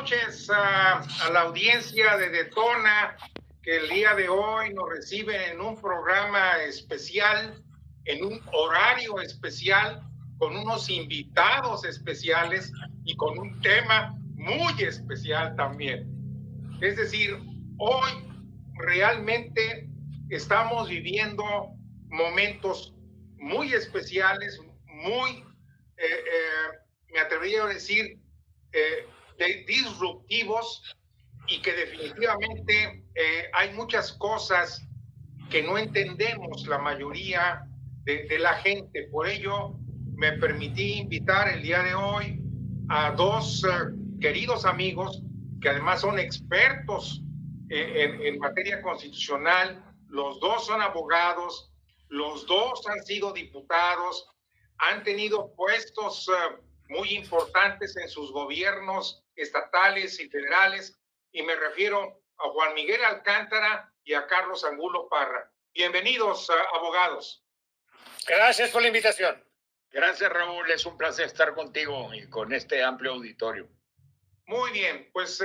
noches a la audiencia de Detona, que el día de hoy nos recibe en un programa especial, en un horario especial, con unos invitados especiales y con un tema muy especial también. Es decir, hoy realmente estamos viviendo momentos muy especiales, muy, me atrevería a decir, disruptivos, y que definitivamente hay muchas cosas que no entendemos la mayoría de la gente. Por ello, me permití invitar el día de hoy a dos queridos amigos que además son expertos en materia constitucional. Los dos son abogados, los dos han sido diputados, han tenido puestos muy importantes en sus gobiernos estatales y federales, y me refiero a Juan Miguel Alcántara y a Carlos Angulo Parra. Bienvenidos, abogados. Gracias por la invitación. Gracias, Raúl. Es un placer estar contigo y con este amplio auditorio. Muy bien, pues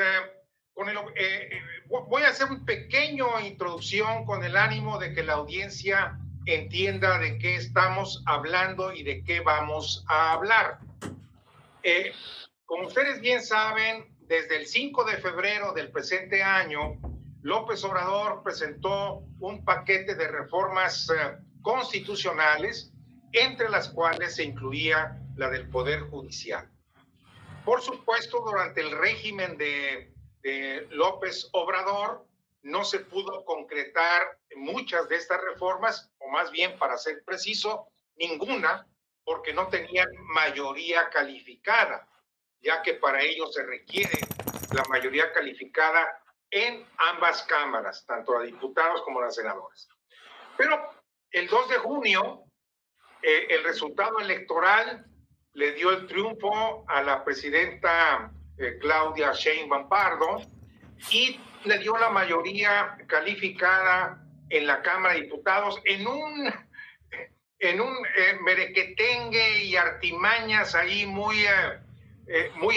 voy a hacer una pequeña introducción con el ánimo de que la audiencia entienda de qué estamos hablando y de qué vamos a hablar. Como ustedes bien saben, desde el 5 de febrero del presente año, López Obrador presentó un paquete de reformas constitucionales, entre las cuales se incluía la del Poder Judicial. Por supuesto, durante el régimen de López Obrador no se pudo concretar muchas de estas reformas, o más bien, para ser preciso, ninguna, porque no tenían mayoría calificada, ya que para ello se requiere la mayoría calificada en ambas cámaras, tanto la de diputados como las senadoras. Pero el 2 de junio, el resultado electoral le dio el triunfo a la presidenta Claudia Sheinbaum Pardo y le dio la mayoría calificada en la Cámara de Diputados en un merequetengue y artimañas ahí muy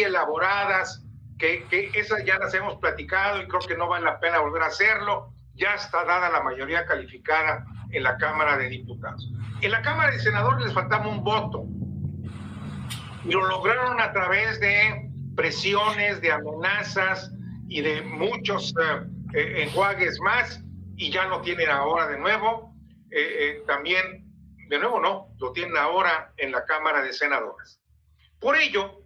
elaboradas, que esas ya las hemos platicado y creo que no vale la pena volver a hacerlo. Ya está dada la mayoría calificada en la Cámara de Diputados. En la Cámara de Senadores les faltaba un voto y lo lograron a través de presiones, de amenazas y de muchos enjuagues más, y ya lo tienen ahora de nuevo. También, de nuevo no, lo tienen ahora en la Cámara de Senadores. Por ello,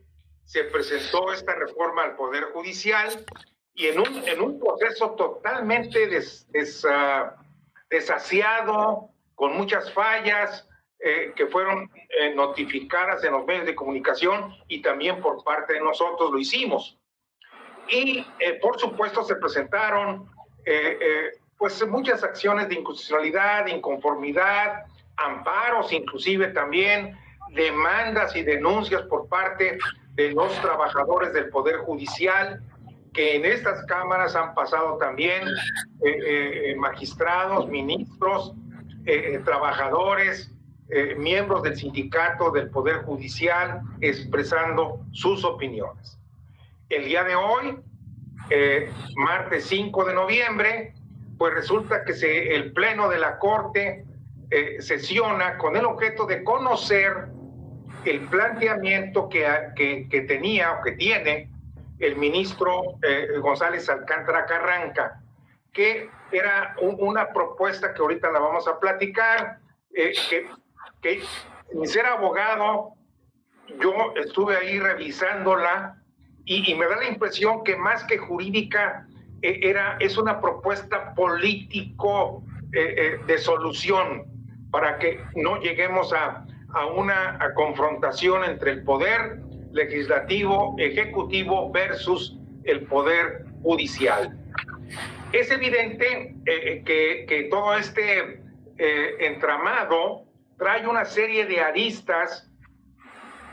se presentó esta reforma al Poder Judicial y en un proceso totalmente desasiado, con muchas fallas que fueron notificadas en los medios de comunicación y también por parte de nosotros lo hicimos. Y por supuesto se presentaron pues muchas acciones de inconstitucionalidad, de inconformidad, amparos inclusive también, demandas y denuncias por parte de los trabajadores del Poder Judicial, que en estas cámaras han pasado también magistrados, ministros, trabajadores, miembros del sindicato del Poder Judicial, expresando sus opiniones. El día de hoy, martes 5 de noviembre, pues resulta que el Pleno de la Corte sesiona con el objeto de conocer el planteamiento que tenía o que tiene el ministro González Alcántara Carranca, que era una propuesta que ahorita la vamos a platicar, que sin ser abogado, yo estuve ahí revisándola y me da la impresión que más que jurídica es una propuesta político de solución para que no lleguemos a una confrontación entre el poder legislativo, ejecutivo versus el poder judicial. Es evidente que todo este entramado trae una serie de aristas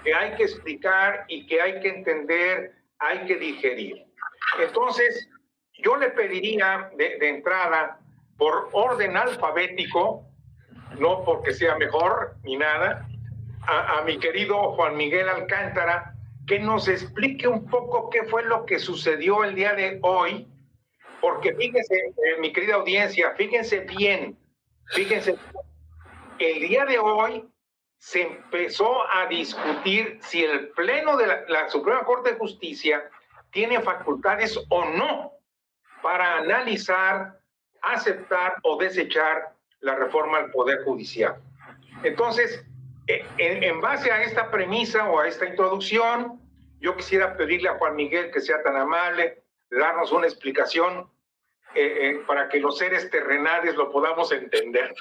que hay que explicar y que hay que entender, hay que digerir. Entonces, yo le pediría de entrada, por orden alfabético, no porque sea mejor ni nada, a mi querido Juan Miguel Alcántara, que nos explique un poco qué fue lo que sucedió el día de hoy, porque fíjense, mi querida audiencia, fíjense, el día de hoy se empezó a discutir si el Pleno de la Suprema Corte de Justicia tiene facultades o no para analizar, aceptar o desechar la reforma al Poder Judicial. Entonces, en base a esta premisa o a esta introducción, yo quisiera pedirle a Juan Miguel que sea tan amable de darnos una explicación para que los seres terrenales lo podamos entender.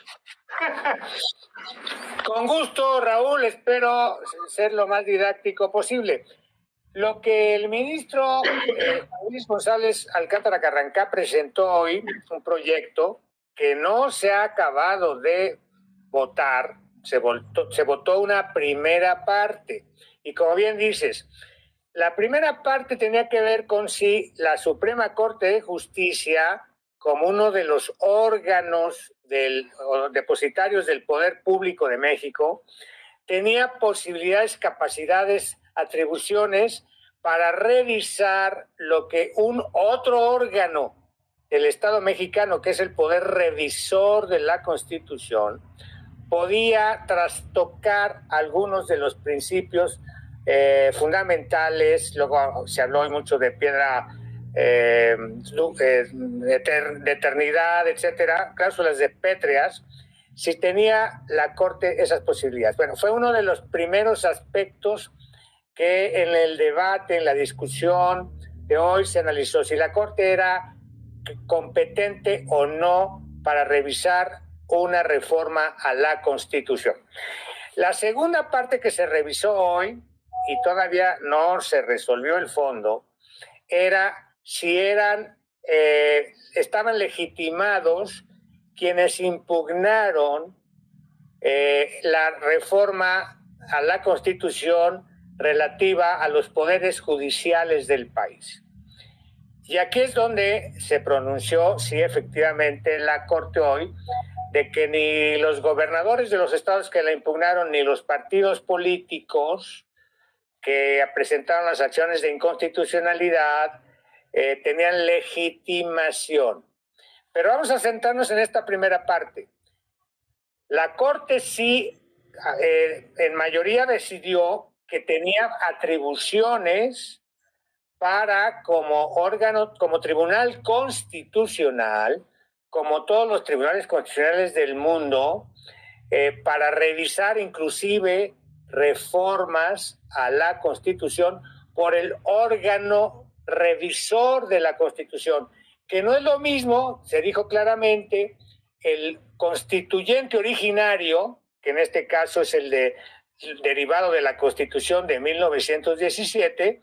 Con gusto, Raúl, espero ser lo más didáctico posible. Lo que el ministro Luis González Alcántara Carrancá presentó hoy, un proyecto que no se ha acabado de votar, se votó una primera parte. Y como bien dices, la primera parte tenía que ver con si la Suprema Corte de Justicia, como uno de los órganos depositarios del Poder Público de México, tenía posibilidades, capacidades, atribuciones para revisar lo que un otro órgano del Estado mexicano, que es el Poder Revisor de la Constitución, podía trastocar algunos de los principios fundamentales. Luego se habló mucho de piedra de eternidad, etcétera, cláusulas de pétreas, si tenía la Corte esas posibilidades. Bueno, fue uno de los primeros aspectos que en el debate, en la discusión de hoy se analizó, si la Corte era competente o no para revisar una reforma a la Constitución. La segunda parte que se revisó hoy, y todavía no se resolvió el fondo, era si estaban legitimados quienes impugnaron la reforma a la Constitución relativa a los poderes judiciales del país. Y aquí es donde se pronunció, sí, efectivamente, la Corte hoy, de que ni los gobernadores de los estados que la impugnaron, ni los partidos políticos que presentaron las acciones de inconstitucionalidad tenían legitimación. Pero vamos a centrarnos en esta primera parte. La Corte sí, en mayoría decidió que tenía atribuciones para, como órgano, como tribunal constitucional, como todos los tribunales constitucionales del mundo, para revisar inclusive reformas a la Constitución por el órgano revisor de la Constitución, que no es lo mismo, se dijo claramente, el constituyente originario, que en este caso es el derivado de la Constitución de 1917,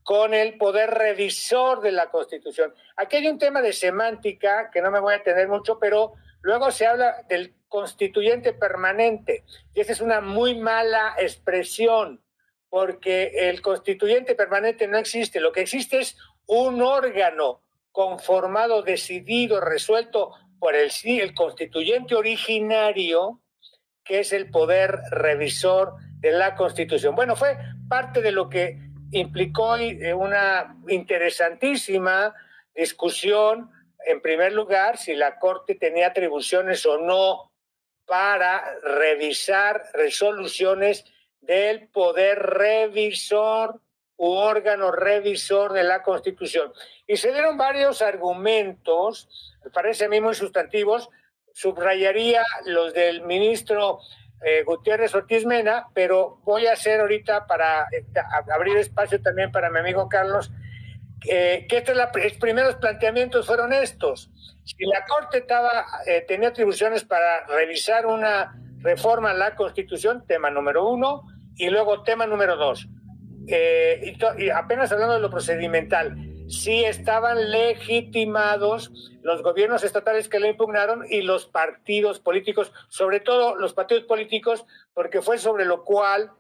con el poder revisor de la Constitución. Aquí hay un tema de semántica que no me voy a tener mucho, pero luego se habla del constituyente permanente, y esa es una muy mala expresión, porque el constituyente permanente no existe. Lo que existe es un órgano conformado, decidido, resuelto por el constituyente originario, que es el poder revisor de la Constitución. Bueno, fue parte de lo que implicó una interesantísima discusión, en primer lugar, si la Corte tenía atribuciones o no para revisar resoluciones del poder revisor u órgano revisor de la Constitución. Y se dieron varios argumentos, me parece a mí muy sustantivos. Subrayaría los del ministro Gutiérrez Ortiz Mena, pero voy a hacer ahorita, para abrir espacio también para mi amigo Carlos, que los primeros planteamientos fueron estos. Si la Corte tenía atribuciones para revisar una reforma a la Constitución, tema número 1, y luego tema número 2, y apenas hablando de lo procedimental, si estaban legitimados los gobiernos estatales que la impugnaron y los partidos políticos, sobre todo los partidos políticos, porque fue sobre lo cual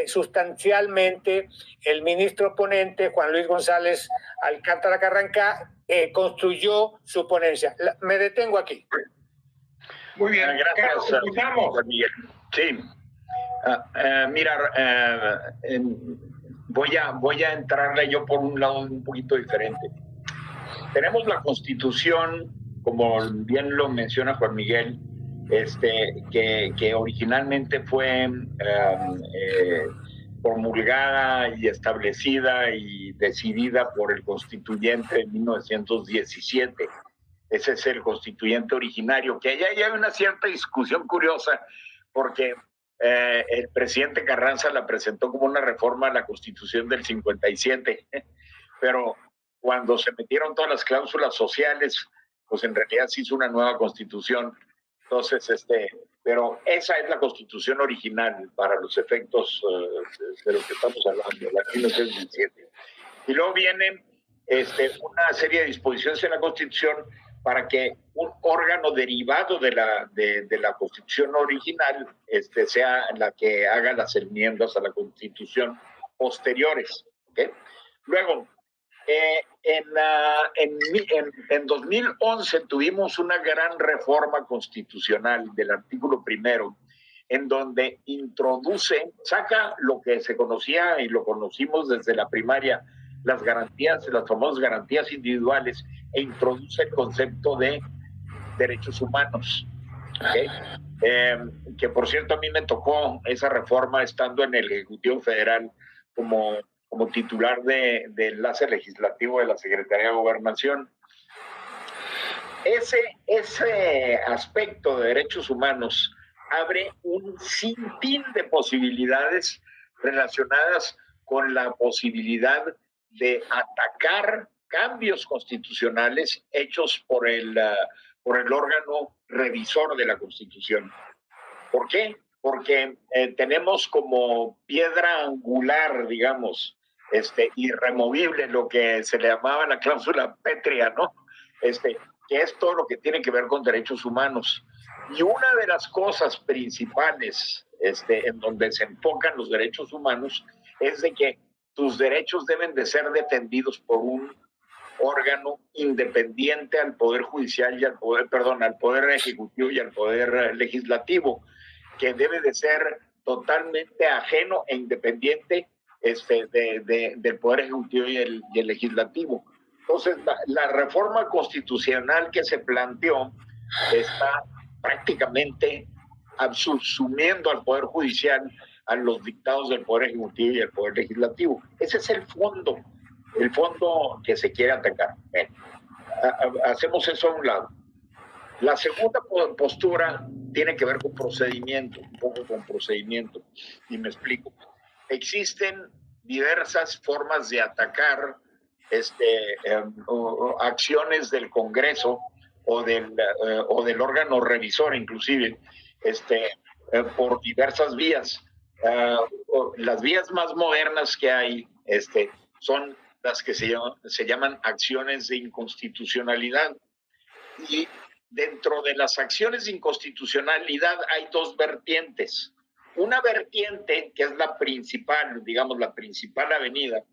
sustancialmente el ministro ponente, Juan Luis González Alcántara Carrancá, construyó su ponencia. Me detengo aquí. Muy bien, gracias. Miguel. Sí. Mira, voy a entrarle yo por un lado un poquito diferente. Tenemos la Constitución, como bien lo menciona Juan Miguel, que originalmente fue promulgada y establecida y decidida por el constituyente en 1917. Ese es el constituyente originario, que allá hay una cierta discusión curiosa, porque el presidente Carranza la presentó como una reforma a la Constitución del 57, pero cuando se metieron todas las cláusulas sociales, pues en realidad se hizo una nueva Constitución. Entonces, pero esa es la Constitución original para los efectos de lo que estamos hablando, la 1917. Y luego viene una serie de disposiciones en la Constitución para que un órgano derivado de la Constitución original sea la que haga las enmiendas a la Constitución posteriores. ¿Okay? Luego, en 2011 tuvimos una gran reforma constitucional del artículo primero, en donde saca lo que se conocía y lo conocimos desde la primaria, las garantías, las famosas garantías individuales, e introduce el concepto de derechos humanos. ¿Okay? Que por cierto a mí me tocó esa reforma estando en el Ejecutivo Federal como titular de enlace legislativo de la Secretaría de Gobernación. Ese aspecto de derechos humanos abre un sinfín de posibilidades relacionadas con la posibilidad de atacar cambios constitucionales hechos por el órgano revisor de la Constitución. ¿Por qué? Porque tenemos como piedra angular, digamos, irremovible, lo que se le llamaba la cláusula pétrea, ¿no? Que es todo lo que tiene que ver con derechos humanos. Y una de las cosas principales en donde se enfocan los derechos humanos es de que tus derechos deben de ser defendidos por un órgano independiente al Poder Judicial y al Poder Ejecutivo y al Poder Legislativo, que debe de ser totalmente ajeno e independiente del Poder Ejecutivo y el Legislativo. Entonces, la reforma constitucional que se planteó está prácticamente subsumiendo al Poder Judicial a los dictados del Poder Ejecutivo y el Poder Legislativo. Ese es el fondo que se quiere atacar. Hacemos eso a un lado. La segunda postura tiene que ver con procedimiento, un poco con procedimiento, y me explico. Existen diversas formas de atacar acciones del Congreso o del órgano revisor, inclusive, por diversas vías. Las vías más modernas que hay son las que se llaman acciones de inconstitucionalidad. Y dentro de las acciones de inconstitucionalidad hay dos vertientes. Una vertiente, que es la principal, digamos, la principal avenida,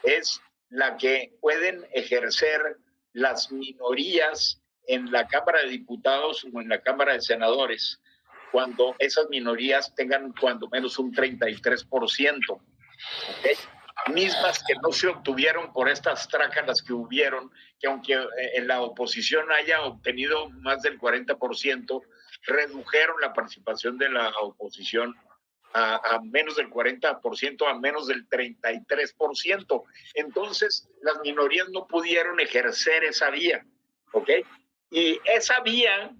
es la que pueden ejercer las minorías en la Cámara de Diputados o en la Cámara de Senadores, cuando esas minorías tengan cuando menos un 33%. ¿Okay? Mismas que no se obtuvieron por estas trácalas que hubieron, que aunque en la oposición haya obtenido más del 40%, redujeron la participación de la oposición a menos del 40%, a menos del 33%. Entonces, las minorías no pudieron ejercer esa vía, ¿ok? Y esa vía,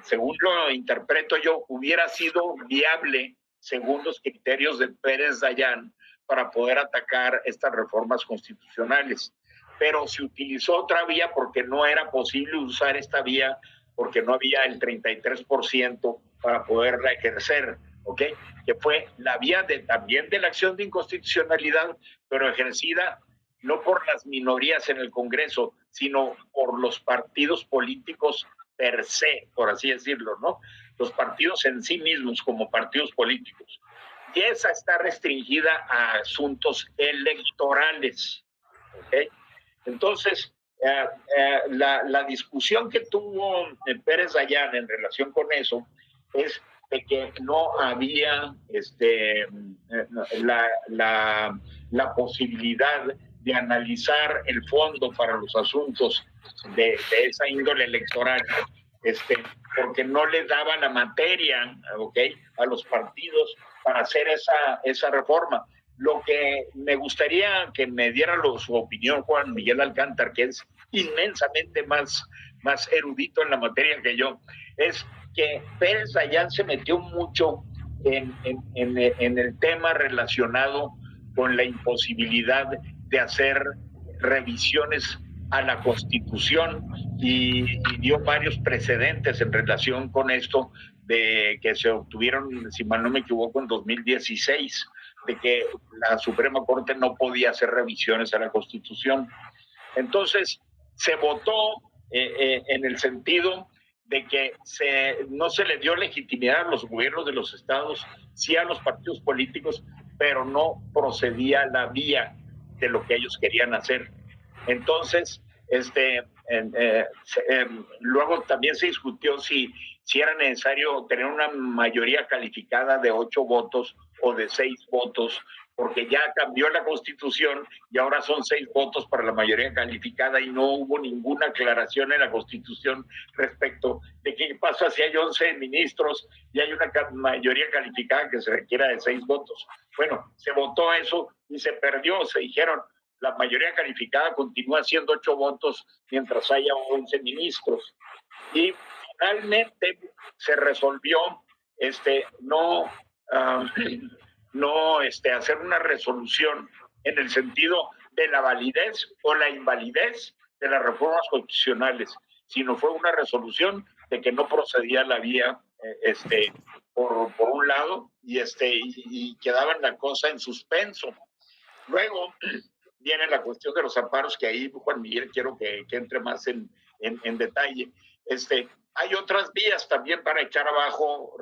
según lo interpreto yo, hubiera sido viable según los criterios de Pérez Dayán para poder atacar estas reformas constitucionales. Pero se utilizó otra vía porque no era posible usar esta vía, porque no había el 33% para poderla ejercer, ¿ok? Que fue la vía también de la acción de inconstitucionalidad, pero ejercida no por las minorías en el Congreso, sino por los partidos políticos per se, por así decirlo, ¿no? Los partidos en sí mismos como partidos políticos. Y esa está restringida a asuntos electorales, ¿ok? Entonces, la discusión que tuvo Pérez Dayán en relación con eso es de que no había la posibilidad de analizar el fondo para los asuntos de esa índole electoral, porque no le daba la materia, ¿okay?, a los partidos para hacer esa reforma. Lo que me gustaría que me diera su opinión Juan Miguel Alcántar, que es inmensamente más erudito en la materia que yo, es que Pérez Dayán se metió mucho en el tema relacionado con la imposibilidad de hacer revisiones a la Constitución y dio varios precedentes en relación con esto, de que se obtuvieron, si mal no me equivoco, en 2016, de que la Suprema Corte no podía hacer revisiones a la Constitución. Entonces, se votó en el sentido de que no se le dio legitimidad a los gobiernos de los estados, sí a los partidos políticos, pero no procedía la vía de lo que ellos querían hacer. Entonces, luego también se discutió si era necesario tener una mayoría calificada de 8 votos o de 6 votos, porque ya cambió la Constitución y ahora son 6 votos para la mayoría calificada y no hubo ninguna aclaración en la Constitución respecto de qué pasa si hay 11 ministros y hay una mayoría calificada que se requiera de 6 votos. Bueno, se votó eso y se perdió, se dijeron, la mayoría calificada continúa siendo 8 votos mientras haya 11 ministros. Y finalmente se resolvió no hacer una resolución en el sentido de la validez o la invalidez de las reformas constitucionales, sino fue una resolución de que no procedía la vía por un lado y quedaba la cosa en suspenso. Luego viene la cuestión de los amparos, que ahí, Juan Miguel, quiero que entre más en detalle. Hay otras vías también para echar abajo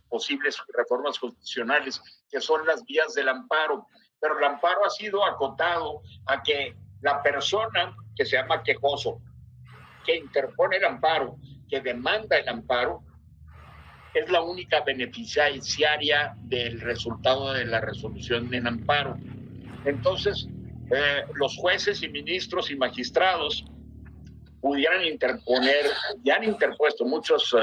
posibles reformas constitucionales, que son las vías del amparo. Pero el amparo ha sido acotado a que la persona que se llama quejoso, que interpone el amparo, que demanda el amparo, es la única beneficiaria del resultado de la resolución en amparo. Entonces, los jueces y ministros y magistrados pudieran interponer, ya han interpuesto muchos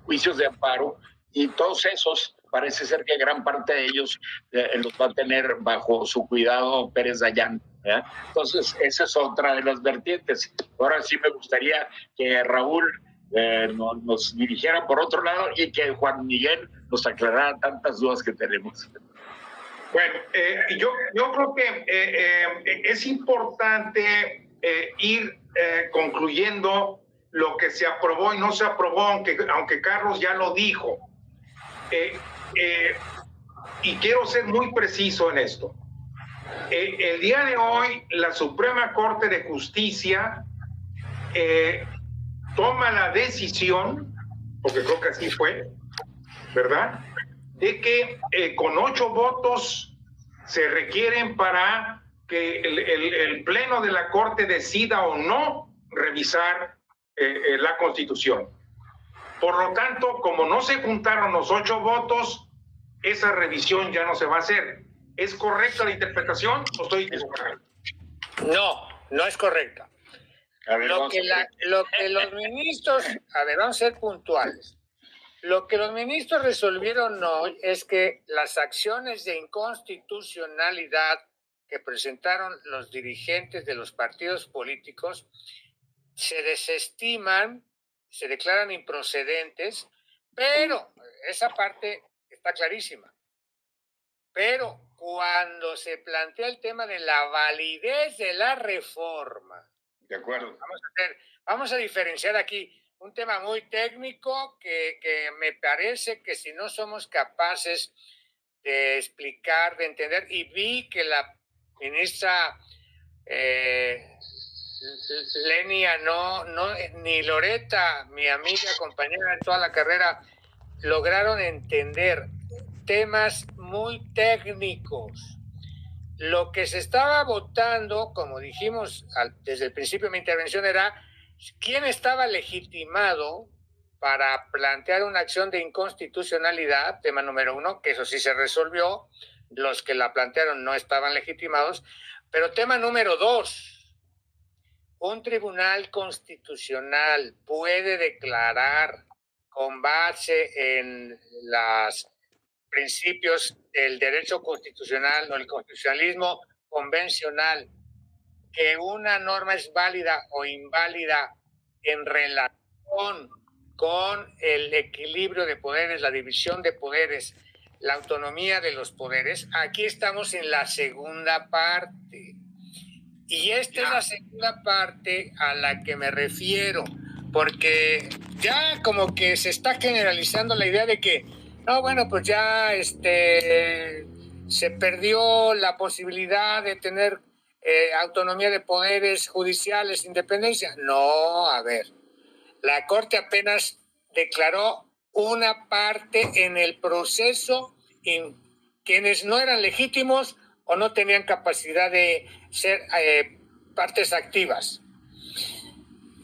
juicios de amparo, y todos esos, parece ser que gran parte de ellos los va a tener bajo su cuidado Pérez Dayán. Entonces, esa es otra de las vertientes. Ahora sí me gustaría que Raúl nos dirigiera por otro lado y que Juan Miguel nos aclarara tantas dudas que tenemos. Bueno, yo creo que es importante ir concluyendo lo que se aprobó y no se aprobó, aunque Carlos ya lo dijo. Y quiero ser muy preciso en esto. El día de hoy, la Suprema Corte de Justicia toma la decisión, porque creo que así fue, ¿verdad?, de que con 8 votos se requieren para que el Pleno de la Corte decida o no revisar la Constitución. Por lo tanto, como no se juntaron los 8 votos, esa revisión ya no se va a hacer. ¿Es correcta la interpretación o estoy equivocado? No es correcta. Lo que los ministros, vamos a ser puntuales. Lo que los ministros resolvieron hoy es que las acciones de inconstitucionalidad que presentaron los dirigentes de los partidos políticos se desestiman, se declaran improcedentes, pero esa parte está clarísima. Pero cuando se plantea el tema de la validez de la reforma, de acuerdo, vamos a diferenciar aquí un tema muy técnico que me parece que si no somos capaces de explicar, de entender, y vi que la ministra Lenia, ni Loreta, mi amiga, compañera de toda la carrera, lograron entender temas muy técnicos. Lo que se estaba votando, como dijimos desde el principio de mi intervención, era quién estaba legitimado para plantear una acción de inconstitucionalidad, tema número 1, que eso sí se resolvió, los que la plantearon no estaban legitimados, pero tema número 2, un tribunal constitucional puede declarar con base en los principios del derecho constitucional o el constitucionalismo convencional que una norma es válida o inválida en relación con el equilibrio de poderes, la división de poderes, la autonomía de los poderes. Aquí estamos en la segunda parte. Y esta es la segunda parte a la que me refiero, porque ya como que se está generalizando la idea de que, no, bueno, pues ya se perdió la posibilidad de tener autonomía de poderes judiciales, independencia. No, a ver, la Corte apenas declaró una parte en el proceso en quienes no eran legítimos o no tenían capacidad de ser partes activas.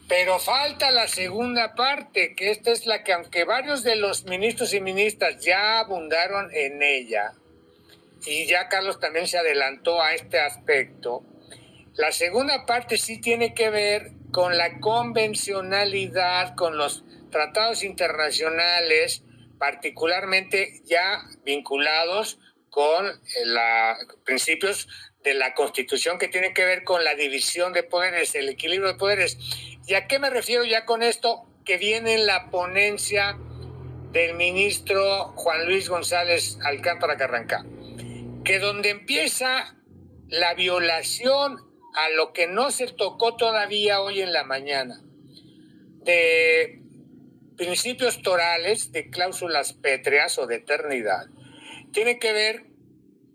Pero falta la segunda parte, que esta es la que, aunque varios de los ministros y ministras ya abundaron en ella, y ya Carlos también se adelantó a este aspecto, la segunda parte sí tiene que ver con la convencionalidad, con los tratados internacionales, particularmente ya vinculados con principios de la Constitución que tienen que ver con la división de poderes, el equilibrio de poderes. ¿Y a qué me refiero ya con esto? Que viene en la ponencia del ministro Juan Luis González Alcántara Carrancá, que donde empieza la violación a lo que no se tocó todavía hoy en la mañana, de principios torales, de cláusulas pétreas o de eternidad, tiene que ver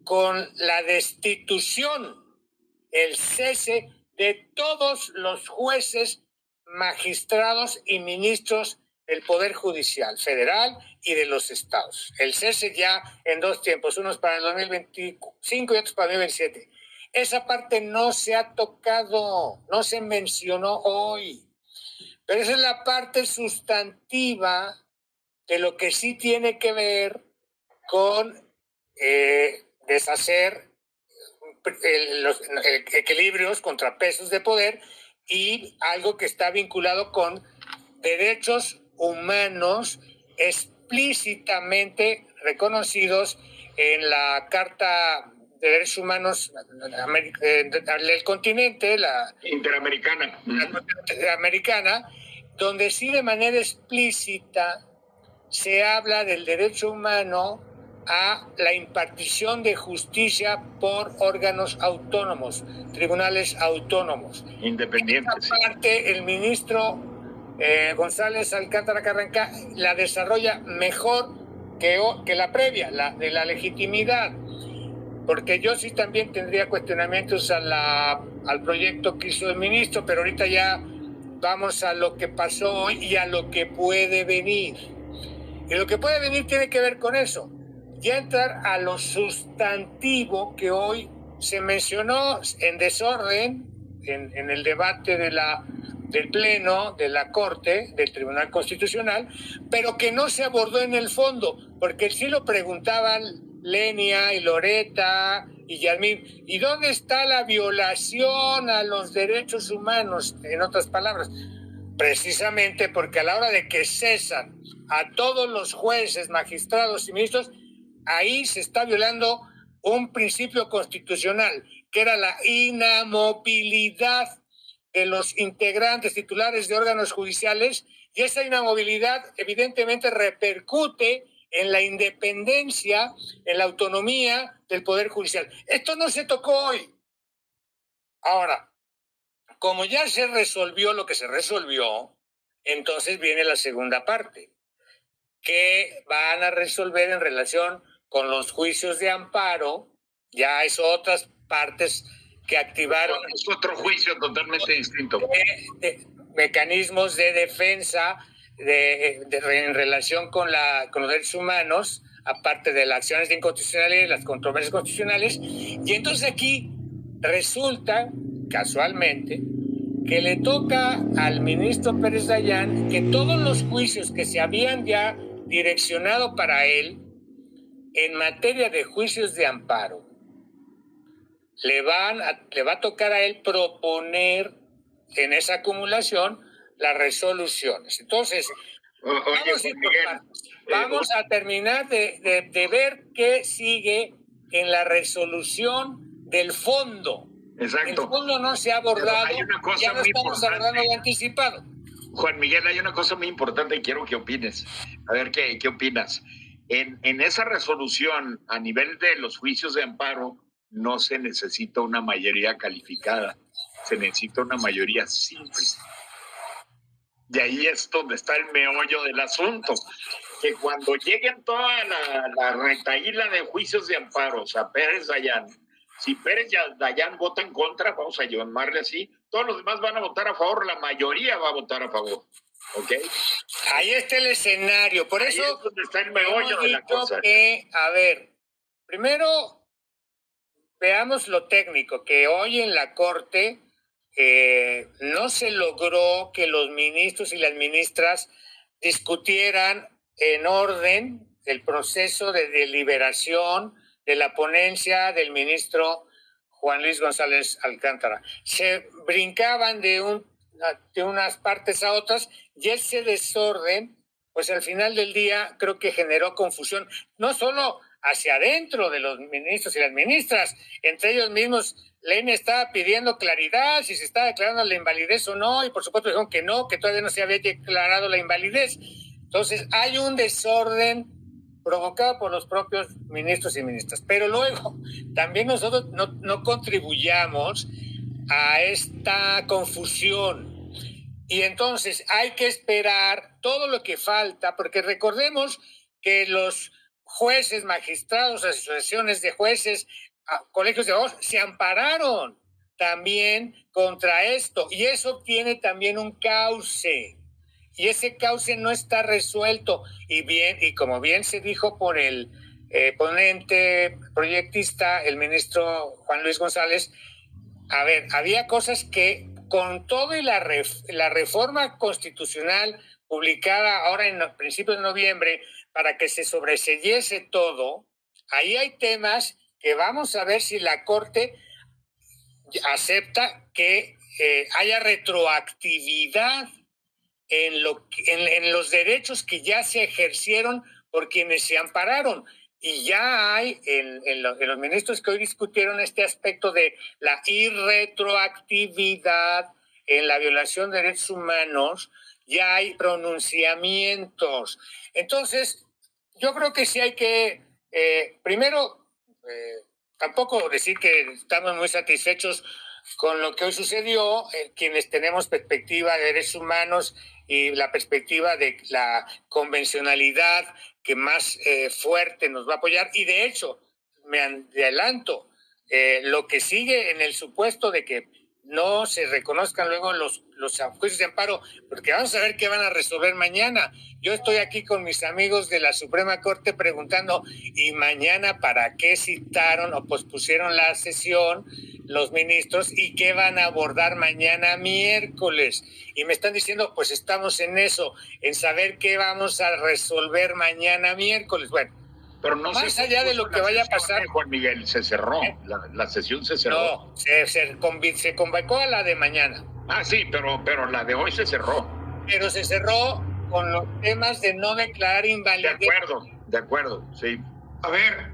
con la destitución, el cese de todos los jueces, magistrados y ministros del Poder Judicial Federal y de los estados. El cese ya en 2 tiempos, unos para el 2025 y otros para el 2027. Esa parte no se ha tocado, no se mencionó hoy, pero esa es la parte sustantiva de lo que sí tiene que ver con deshacer los equilibrios, contrapesos de poder y algo que está vinculado con derechos humanos explícitamente reconocidos en la Carta de Derechos Humanos del continente, la Interamericana. La americana, donde sí de manera explícita se habla del derecho humano a la impartición de justicia por órganos autónomos, tribunales autónomos. Independientes. Esta parte, el ministro González Alcántara Carrancá la desarrolla mejor que la previa, la de la legitimidad, porque yo sí también tendría cuestionamientos al proyecto que hizo el ministro, pero ahorita ya vamos a lo que pasó hoy y a lo que puede venir. Y lo que puede venir tiene que ver con eso. Ya entrar a lo sustantivo que hoy se mencionó en desorden en el debate del Pleno, de la Corte, del Tribunal Constitucional, pero que no se abordó en el fondo, porque sí lo preguntaban Lenia y Loreta y Yarmín, ¿y dónde está la violación a los derechos humanos? En otras palabras, precisamente porque a la hora de que cesan a todos los jueces, magistrados y ministros, ahí se está violando un principio constitucional, que era la inamovilidad de los integrantes titulares de órganos judiciales, y esa inamovilidad evidentemente repercute en la independencia, en la autonomía del Poder Judicial. Esto no se tocó hoy. Ahora, como ya se resolvió lo que se resolvió, entonces viene la segunda parte, que van a resolver en relación con los juicios de amparo. Ya es otras partes que activaron. Es otro juicio totalmente distinto. Mecanismos de defensa en relación con los derechos humanos, aparte de las acciones de inconstitucionalidad y las controversias constitucionales. Y entonces aquí resulta, casualmente, que le toca al ministro Pérez Dayán que todos los juicios que se habían ya direccionado para él en materia de juicios de amparo, le va a tocar a él proponer en esa acumulación las resoluciones. Entonces, vamos a terminar de ver qué sigue en la resolución del fondo. Exacto. El fondo no se ha abordado, hay una cosa ya no estamos hablando de anticipado. Juan Miguel, hay una cosa muy importante que quiero que opines. A ver, ¿qué opinas? En esa resolución, a nivel de los juicios de amparo, no se necesita una mayoría calificada, se necesita una mayoría simple. Y ahí es donde está el meollo del asunto, que cuando lleguen toda la retaíla de juicios de amparos a Pérez Dayán, si Pérez Dayán vota en contra, vamos a llamarle así, todos los demás van a votar a favor, la mayoría va a votar a favor. ¿Ok? Ahí está el escenario, por eso es donde está el meollo de la cosa. A ver, primero veamos lo técnico, que hoy en la Corte no se logró que los ministros y las ministras discutieran en orden el proceso de deliberación de la ponencia del ministro Juan Luis González Alcántara. Se brincaban de unas partes a otras y ese desorden, pues al final del día creo que generó confusión, no solo hacia adentro de los ministros y las ministras, entre ellos mismos. Lenia estaba pidiendo claridad, si se estaba declarando la invalidez o no, y por supuesto dijeron que no, que todavía no se había declarado la invalidez. Entonces hay un desorden provocado por los propios ministros y ministras. Pero luego también nosotros no contribuyamos a esta confusión. Y entonces hay que esperar todo lo que falta, porque recordemos que los jueces, magistrados, asociaciones de jueces, colegios de abogados se ampararon también contra esto, y eso tiene también un cauce, y ese cauce no está resuelto, y como bien se dijo por el ponente proyectista, el ministro Juan Luis González, a ver, había cosas que con todo y la reforma constitucional publicada ahora en principios de noviembre para que se sobreseyese todo, ahí hay temas que vamos a ver si la Corte acepta que haya retroactividad en los derechos que ya se ejercieron por quienes se ampararon. Y ya hay en los ministros que hoy discutieron este aspecto de la irretroactividad en la violación de derechos humanos, ya hay pronunciamientos. Entonces, yo creo que sí hay que, primero, tampoco decir que estamos muy satisfechos con lo que hoy sucedió, quienes tenemos perspectiva de derechos humanos y la perspectiva de la convencionalidad que más fuerte nos va a apoyar. Y de hecho, me adelanto, lo que sigue en el supuesto de que no se reconozcan luego los juicios de amparo, porque vamos a ver qué van a resolver mañana. Yo estoy aquí con mis amigos de la Suprema Corte preguntando, ¿y mañana para qué citaron o pospusieron la sesión los ministros y qué van a abordar mañana miércoles? Y me están diciendo, pues estamos en eso, en saber qué vamos a resolver mañana miércoles. Bueno, pero no más allá de lo que vaya a pasar, Juan Miguel, se cerró, la sesión se cerró. No, se convocó a la de mañana. Ah, sí, pero la de hoy se cerró. Pero se cerró con los temas de no declarar invalidez. De acuerdo, sí. A ver.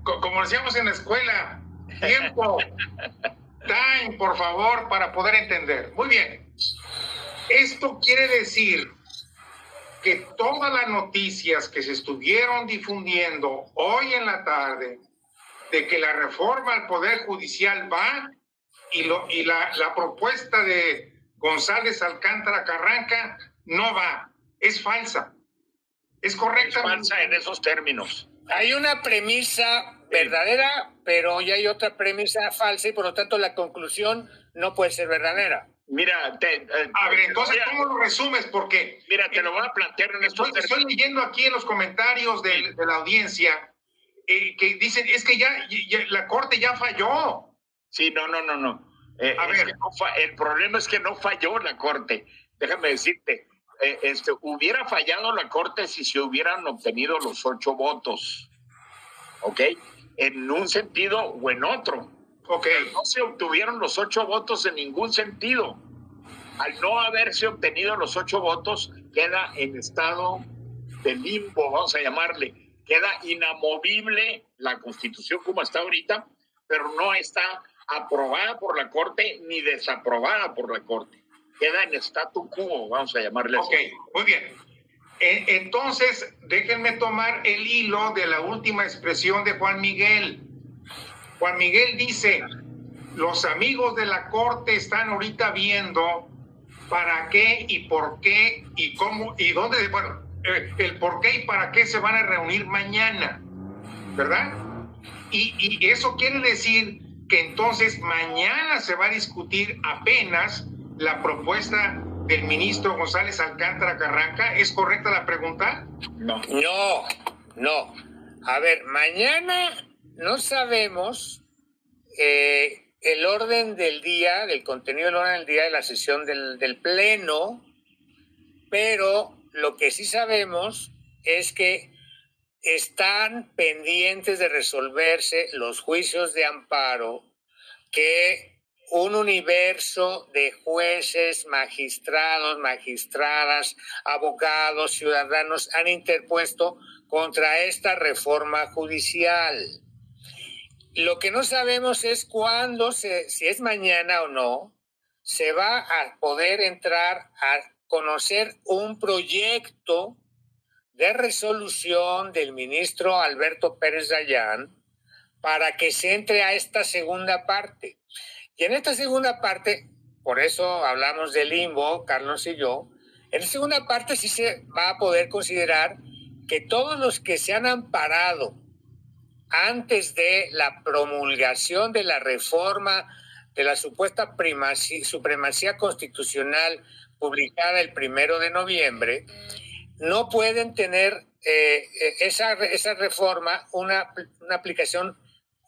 Como decíamos en la escuela, tiempo, time, por favor, para poder entender. Muy bien. Esto quiere decir que todas las noticias que se estuvieron difundiendo hoy en la tarde de que la reforma al Poder Judicial va y la propuesta de González Alcántara Carranca no va, es falsa. ¿Es correcta? Es falsa en esos términos. Hay una premisa verdadera, pero ya hay otra premisa falsa y por lo tanto la conclusión no puede ser verdadera. Mira, a ver, entonces, ¿cómo lo resumes? Porque mira, te lo voy a plantear en estos términos. Estoy leyendo aquí en los comentarios de la audiencia que dicen, es que ya la Corte ya falló. Sí, no. A ver. El problema es que no falló la Corte. Déjame decirte, hubiera fallado la Corte si se hubieran obtenido los 8 votos, ¿ok? En un sentido o en otro. Ok. Pero no se obtuvieron los 8 votos en ningún sentido. Al no haberse obtenido los 8 votos, queda en estado de limbo, vamos a llamarle. Queda inamovible la Constitución como está ahorita, pero no está aprobada por la Corte ni desaprobada por la Corte. Queda en statu quo, vamos a llamarle así. Ok, muy bien. Entonces, déjenme tomar el hilo de la última expresión de Juan Miguel. Juan Miguel dice, los amigos de la Corte están ahorita viendo para qué y por qué y cómo y dónde, bueno, el por qué y para qué se van a reunir mañana, ¿verdad? Y eso quiere decir que entonces mañana se va a discutir apenas la propuesta del ministro González Alcántara Carranca. ¿Es correcta la pregunta? No. A ver, mañana no sabemos el orden del día, del contenido del orden del día de la sesión del Pleno, pero lo que sí sabemos es que están pendientes de resolverse los juicios de amparo que un universo de jueces, magistrados, magistradas, abogados, ciudadanos han interpuesto contra esta reforma judicial. Lo que no sabemos es cuándo, si es mañana o no, se va a poder entrar a conocer un proyecto de resolución del ministro Alberto Pérez Dayán para que se entre a esta segunda parte. Y en esta segunda parte, por eso hablamos de limbo, Carlos y yo, en la segunda parte sí se va a poder considerar que todos los que se han amparado antes de la promulgación de la reforma de la supuesta supremacía constitucional publicada el 1 de noviembre, no pueden tener esa reforma una aplicación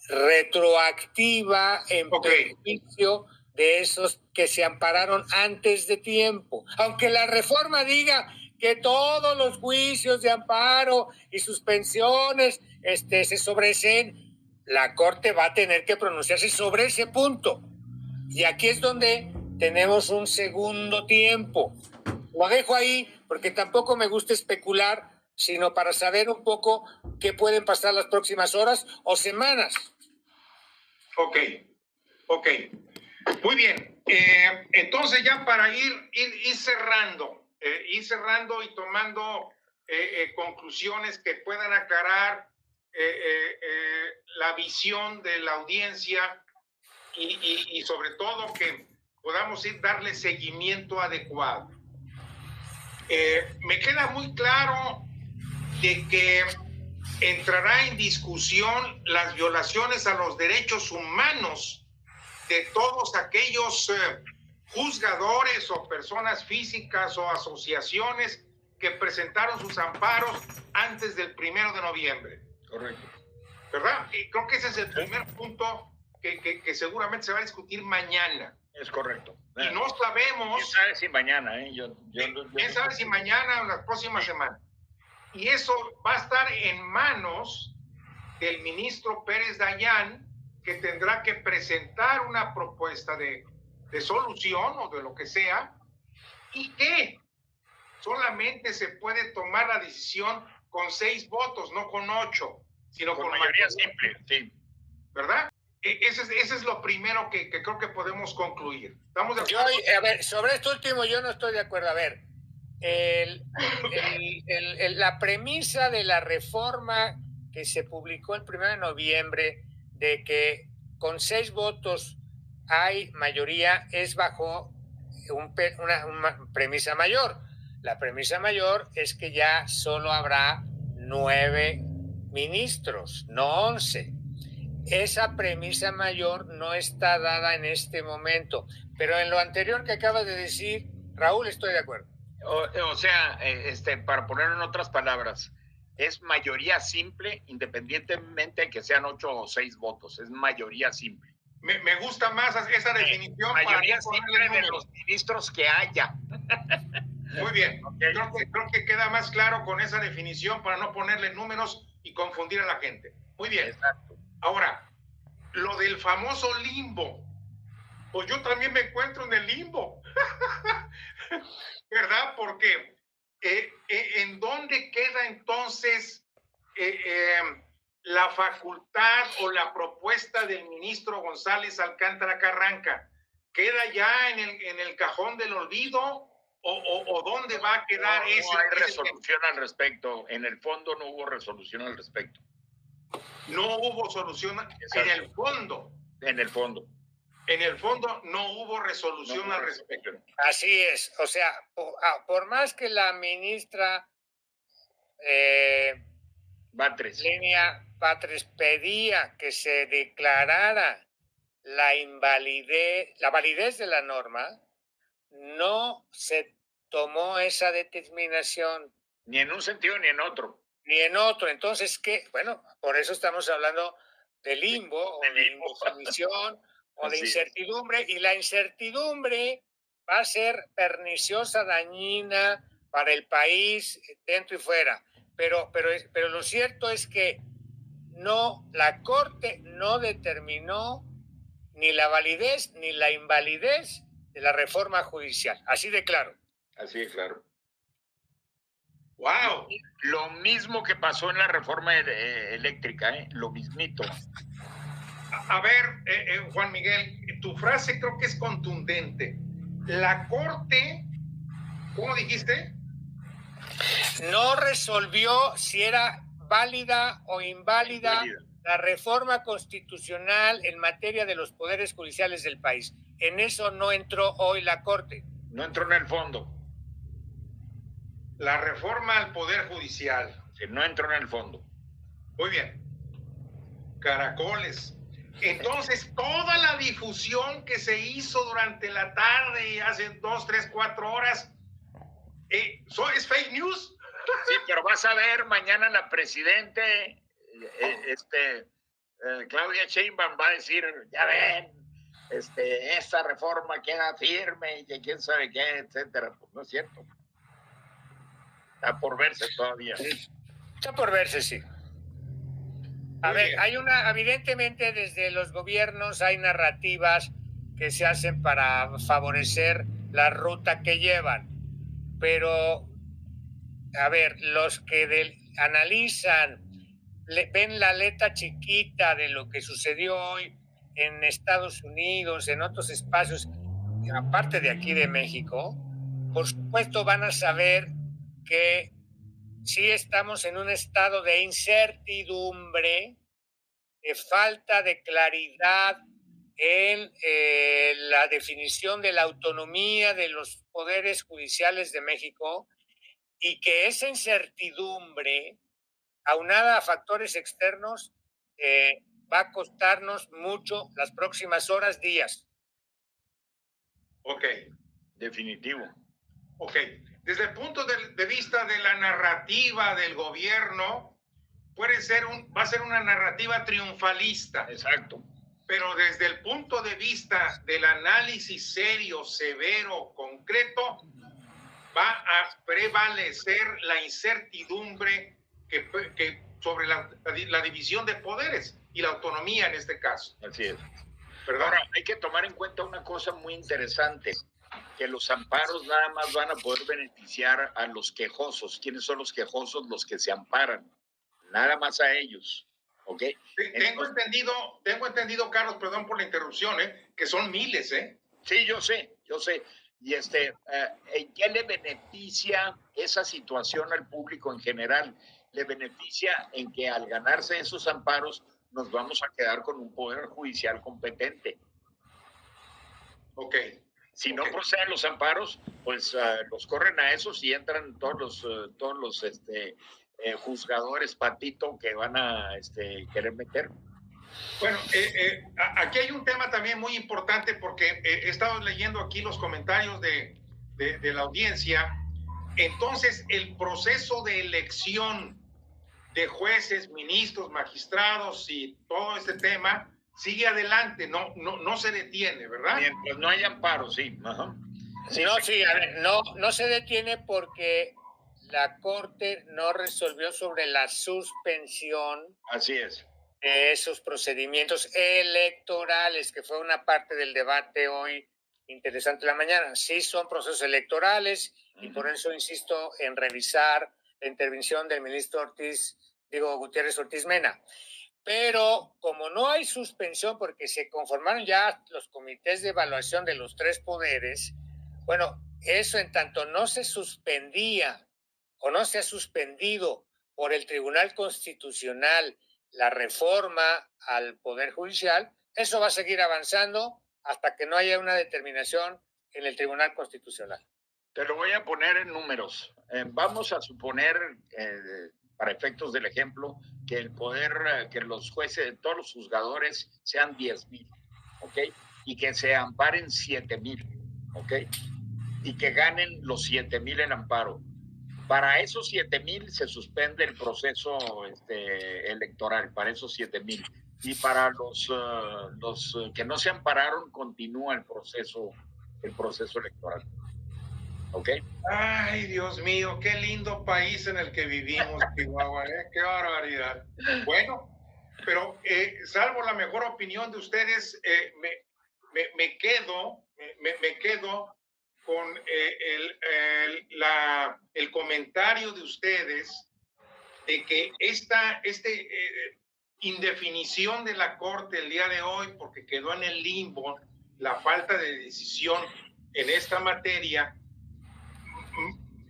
retroactiva en beneficio de esos que se ampararon antes de tiempo. Aunque la reforma diga que todos los juicios de amparo y suspensiones se sobreseen, la Corte va a tener que pronunciarse sobre ese punto. Y aquí es donde tenemos un segundo tiempo. Lo dejo ahí porque tampoco me gusta especular, sino para saber un poco qué pueden pasar las próximas horas o semanas. Ok. Muy bien. Entonces ya para ir cerrando y tomando conclusiones que puedan aclarar la visión de la audiencia y sobre todo que podamos darle seguimiento adecuado. Me queda muy claro de que entrará en discusión las violaciones a los derechos humanos de todos aquellos juzgadores o personas físicas o asociaciones que presentaron sus amparos antes del 1 de noviembre. Correcto. ¿Verdad? Y creo que ese es el primer punto que seguramente se va a discutir mañana. Es correcto. Y no sabemos... ¿Quién sabe si mañana? ¿Quién sabe si mañana o la próxima semana? Y eso va a estar en manos del ministro Pérez Dayán, que tendrá que presentar una propuesta de solución o de lo que sea, y que solamente se puede tomar la decisión con 6 votos, no con 8, sino con mayoría simple, sí. ¿Verdad? Ese es lo primero que creo que podemos concluir. ¿Estamos de acuerdo? A ver, sobre esto último yo no estoy de acuerdo. A ver, la premisa de la reforma que se publicó el 1 de noviembre de que con 6 votos hay mayoría es bajo una premisa mayor. La premisa mayor es que ya solo habrá 9 ministros, no 11. Esa premisa mayor no está dada en este momento, pero en lo anterior que acabas de decir, Raúl, estoy de acuerdo. O sea, para ponerlo en otras palabras, es mayoría simple, independientemente de que sean 8 o 6 votos, es mayoría simple. Me gusta más esa definición. Mayoría simple de los ministros que haya. Muy bien. Okay. Creo que queda más claro con esa definición para no ponerle números y confundir a la gente. Muy bien. Exacto. Ahora, lo del famoso limbo. Pues yo también me encuentro en el limbo. ¿Verdad? Porque ¿en dónde queda entonces la facultad o la propuesta del ministro González Alcántara Carranca? ¿Queda ya en el cajón del olvido o dónde va a quedar ese? No hay resolución al respecto. En el fondo no hubo resolución al respecto. No hubo solución. Exacto. En el fondo. En el fondo. En el fondo no hubo resolución al respecto. Así es. O sea, por más que la ministra Lenia Batres pedía que se declarara la validez de la norma, no se tomó esa determinación. Ni en un sentido ni en otro. Ni en otro. Entonces, ¿qué? Bueno, por eso estamos hablando de limbo o de indefinición o de incertidumbre. Y la incertidumbre va a ser perniciosa, dañina para el país, dentro y fuera. Pero lo cierto es que la Corte no determinó ni la validez ni la invalidez de la reforma judicial. Así de claro. Así de claro. ¡Wow! Lo mismo que pasó en la reforma eléctrica, lo mismito. A ver, Juan Miguel, tu frase creo que es contundente. La Corte, ¿cómo dijiste? No resolvió si era válida o inválida la reforma constitucional en materia de los poderes judiciales del país. En eso no entró hoy la Corte. No entró en el fondo. La reforma al Poder Judicial. Sí, no entró en el fondo. Muy bien. Caracoles. Entonces, toda la difusión que se hizo durante la tarde y hace 2, 3, 4 horas, ¿es fake news? Sí, pero vas a ver mañana la presidente, Claudia Sheinbaum va a decir, ya ven, esta reforma queda firme y que quién sabe qué, etcétera. Pues no es cierto. Está por verse todavía. Está por verse, sí. A ver, evidentemente desde los gobiernos hay narrativas que se hacen para favorecer la ruta que llevan, pero a ver, los que analizan, ven la letra chiquita de lo que sucedió hoy en Estados Unidos, en otros espacios, aparte de aquí de México, por supuesto van a saber que sí estamos en un estado de incertidumbre, de falta de claridad en la definición de la autonomía de los poderes judiciales de México, y que esa incertidumbre, aunada a factores externos, va a costarnos mucho las próximas horas, días. Ok. Definitivo. Ok. Desde el punto de vista de la narrativa del gobierno, va a ser una narrativa triunfalista. Exacto. Pero desde el punto de vista del análisis serio, severo, concreto, va a prevalecer la incertidumbre que sobre la división de poderes y la autonomía en este caso. Así es. ¿Verdad? Ahora, hay que tomar en cuenta una cosa muy interesante, que los amparos nada más van a poder beneficiar a los quejosos. ¿Quiénes son los quejosos? Los que se amparan. Nada más a ellos. ¿Ok? Tengo entendido, Carlos, perdón por la interrupción, que son miles, Sí, yo sé. Y ¿en qué le beneficia esa situación al público en general? Le beneficia en que al ganarse esos amparos nos vamos a quedar con un poder judicial competente. Ok. Si no proceden los amparos, pues los corren a esos y entran todos los juzgadores patito que van a querer meter. Bueno, aquí hay un tema también muy importante porque he estado leyendo aquí los comentarios de la audiencia. Entonces, el proceso de elección de jueces, ministros, magistrados y todo este tema sigue adelante, no se detiene, ¿verdad? Mientras no haya amparo, sí. Ajá. Sí, no, sí, a ver, no se detiene porque la Corte no resolvió sobre la suspensión Así es. de esos procedimientos electorales, que fue una parte del debate hoy interesante la mañana. Sí son procesos electorales y por eso insisto en revisar la intervención del ministro Gutiérrez Ortiz Mena. Pero como no hay suspensión porque se conformaron ya los comités de evaluación de los tres poderes, bueno, eso en tanto no se suspendía o no se ha suspendido por el Tribunal Constitucional la reforma al Poder Judicial, eso va a seguir avanzando hasta que no haya una determinación en el Tribunal Constitucional. Te lo voy a poner en números. Vamos a suponer, para efectos del ejemplo, que el poder, que los jueces, todos los juzgadores sean 10,000, ¿ok? Y que se amparen 7,000, ¿ok? Y que ganen los 7,000 en amparo. Para esos 7,000 se suspende el proceso electoral, para esos 7,000. Y para los que no se ampararon, continúa el proceso electoral. ¿Ok? Ay, Dios mío, qué lindo país en el que vivimos, Chihuahua, qué barbaridad. Bueno, pero salvo la mejor opinión de ustedes, me quedo con el comentario de ustedes de que esta indefinición de la Corte el día de hoy, porque quedó en el limbo la falta de decisión en esta materia,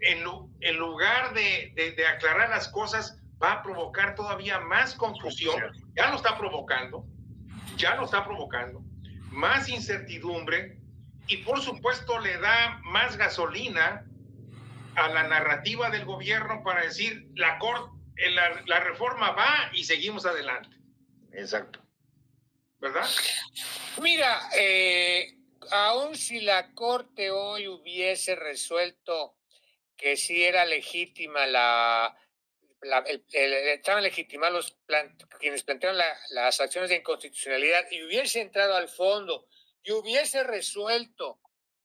en lugar de aclarar las cosas, va a provocar todavía más confusión. Ya lo está provocando, más incertidumbre, y por supuesto le da más gasolina a la narrativa del gobierno para decir la reforma va y seguimos adelante. Exacto. ¿Verdad? Mira, aun si la Corte hoy hubiese resuelto que sí era legítima estaban legitimados quienes plantearon las acciones de inconstitucionalidad y hubiese entrado al fondo y hubiese resuelto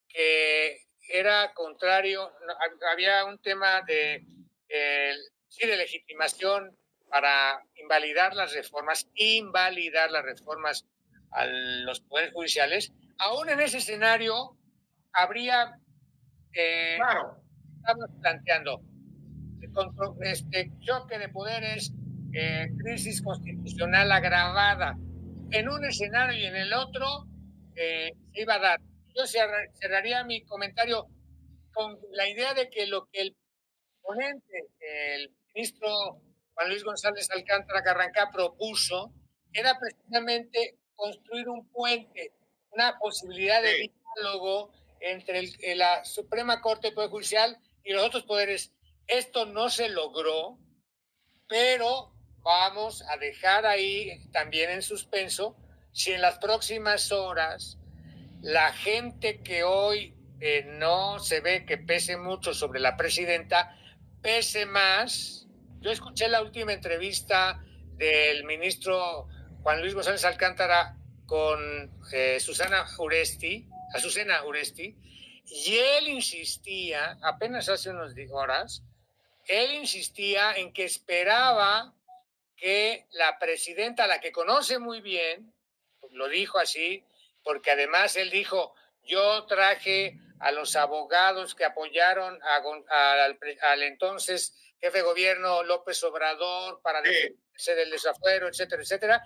que era contrario, había un tema de legitimación para invalidar las reformas a los poderes judiciales. Aún en ese escenario habría claro, estamos planteando choque de poderes, crisis constitucional agravada en un escenario y en el otro se iba a dar. Yo cerraría mi comentario con la idea de que lo que el ponente, el ministro Juan Luis González Alcántara Carrancá, propuso era precisamente construir un puente, una posibilidad de diálogo entre la Suprema Corte del Poder Judicial y los otros poderes. Esto no se logró, pero vamos a dejar ahí también en suspenso si en las próximas horas la gente que hoy no se ve que pese mucho sobre la presidenta, pese más. Yo escuché la última entrevista del ministro Juan Luis González Alcántara con Azucena Uresti, y él insistía, apenas hace unas horas, él insistía en que esperaba que la presidenta, la que conoce muy bien, lo dijo así, porque además él dijo, yo traje a los abogados que apoyaron al entonces jefe de gobierno López Obrador para defenderse del desafuero, etcétera, etcétera.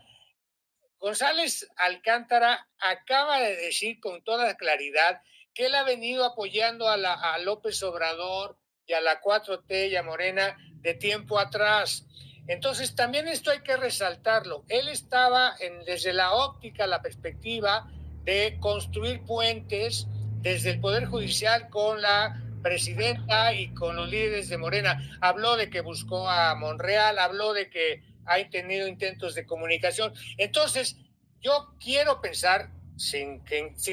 González Alcántara acaba de decir con toda claridad que él ha venido apoyando a López Obrador y a la 4T y a Morena de tiempo atrás. Entonces, también esto hay que resaltarlo. Él estaba desde la óptica, la perspectiva de construir puentes desde el Poder Judicial con la presidenta y con los líderes de Morena. Habló de que buscó a Monreal, habló de que ha tenido intentos de comunicación. Entonces, yo quiero pensar, sin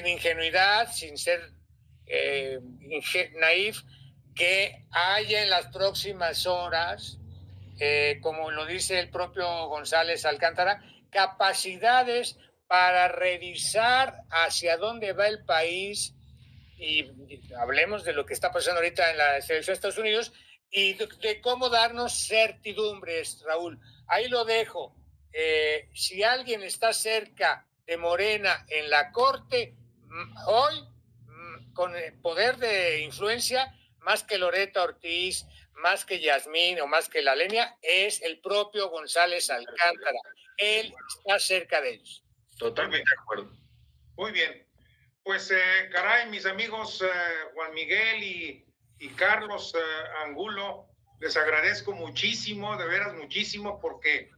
ingenuidad, sin ser naif, que haya en las próximas horas, como lo dice el propio González Alcántara, capacidades para revisar hacia dónde va el país, y hablemos de lo que está pasando ahorita en la selección de Estados Unidos y de cómo darnos certidumbres, Raúl. Ahí lo dejo. Si alguien está cerca de Morena en la Corte, hoy, con el poder de influencia, más que Loretta Ortiz, más que Yasmín o más que la Lenia, es el propio González Alcántara. Él está cerca de ellos. Totalmente de acuerdo. Muy bien. Pues, caray, mis amigos Juan Miguel y Carlos Angulo, les agradezco muchísimo, de veras muchísimo, porque,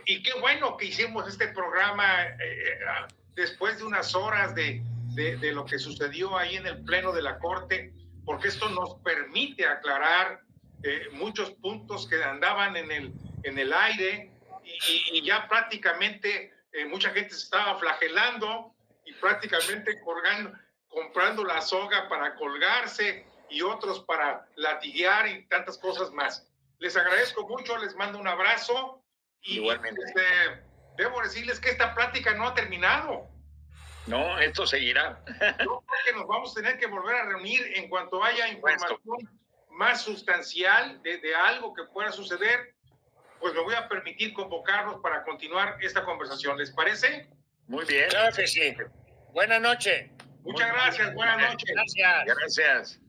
y qué bueno que hicimos este programa después de unas horas de lo que sucedió ahí en el Pleno de la Corte, porque esto nos permite aclarar muchos puntos que andaban en el aire y ya prácticamente mucha gente se estaba flagelando y prácticamente comprando la soga para colgarse y otros para latiguear y tantas cosas más. Les agradezco mucho, les mando un abrazo y igualmente. Debo decirles que esta plática no ha terminado. No, esto seguirá. Yo creo que nos vamos a tener que volver a reunir en cuanto haya información más sustancial de algo que pueda suceder, pues me voy a permitir convocarlos para continuar esta conversación. ¿Les parece? Muy bien. Claro que sí. Buenas noches. Muchas gracias. Buenas noches. Gracias. Gracias.